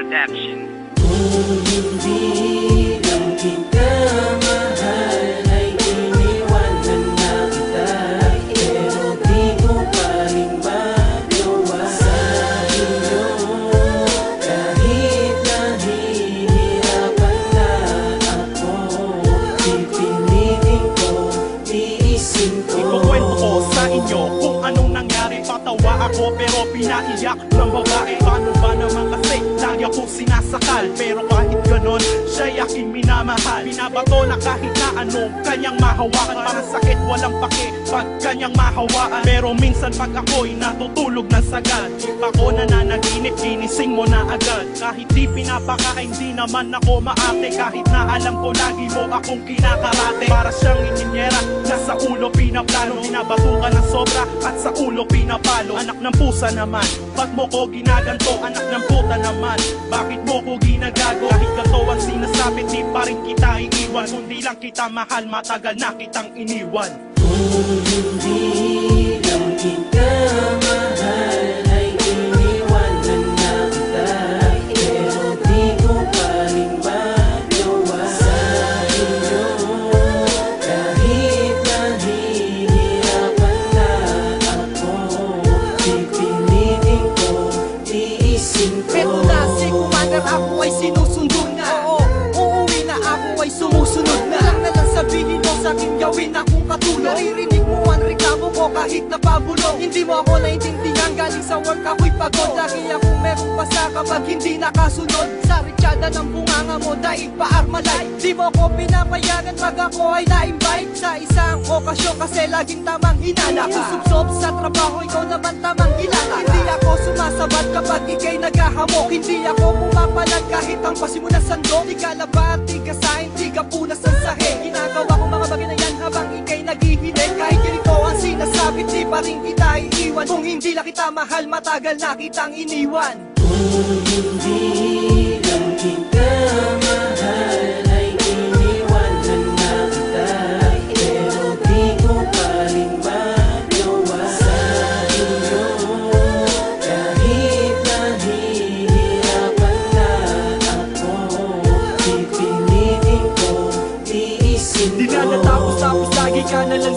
Production. Kung hindi lang kita mahal, ay iniwanan na kita. Pero di ko pa rin magawa sa inyo. Kahit nahihirapan na ako, pipilitin ko, tiisin ko. Ikukwento ko sa inyo kung anong nangyari. Patawa ako pero pinaiyak ng babae. Paano ba naman kasi lagi ako sinasakal? Pero kahit ganon, siya'y aking minamahal. Binabato na kahit na anong kanyang mahawakan. Parang sakit walang pake pag kanyang mahawaan. Pero minsan pag ako'y natutulog ng sagad, di pa ko nananaginip, ginising mo na agad. Kahit di pinapakain, di naman ako maate. Kahit na alam ko lagi mo akong kinakarate. Para siyang ininyera na sa ulo pinaplano. Binabatukan ng sobra at sa ulo pinapalo. Anak ng pusa naman, pag mo ko ginaganto. Anak ng puta naman, bakit mo ko ginagago? Kahit gato ang sinasabi, di pa rin kita iiwan. Kundi lang kita mahal, matagal na kitang iniwan. Kung hindi lang kita mahal, ay iniwanan na kita. Pero di ko pa rin magawa sa inyo. Kahit nahihirapan na ako, pipilitin ko, tiisin ko. Pero na si Commander, ako ay sinusundo na. Oo, uuwi na, ako ay sumusunod na. Lang sabihin mo sa aking gawin akong katulong. Naririnig mo ang reklamo ko kahit napabulong. Hindi mo ako naintindihan, galing sa work ako'y pagod. Lagi akong merong pasa kapag hindi nakasunod. Sa ritsada ng bunganga mo, daig pa armalay. Di mo ko pinapayagan pag ako ay na-invite sa isang okasyon, kasi laging tamang hinala. Susubsob sa trabaho, ikaw naman tamang hilala. Hindi ako sumasabat kapag ikay naghahamok. Hindi ako pumapalag kahit ang pasi mo na sandok. Di ka labat, di ka sahin, di ka punas ang sahe. Ginagawa ko mga bagay na yan habang ikay naghihiling. Kahit ganito ang sinasabi, di pa rin kita iiwan. Kung hindi lang kita mahal, matagal na kitang iniwan. Kung hindi lang kita mahal, ay iniwanan na kita. Pero di ko pa rin magawa sa inyo. Kahit nahihirapan na ako, pipilitin ko, tiisin ko. Di na natapos-tapos, lagi ka na lang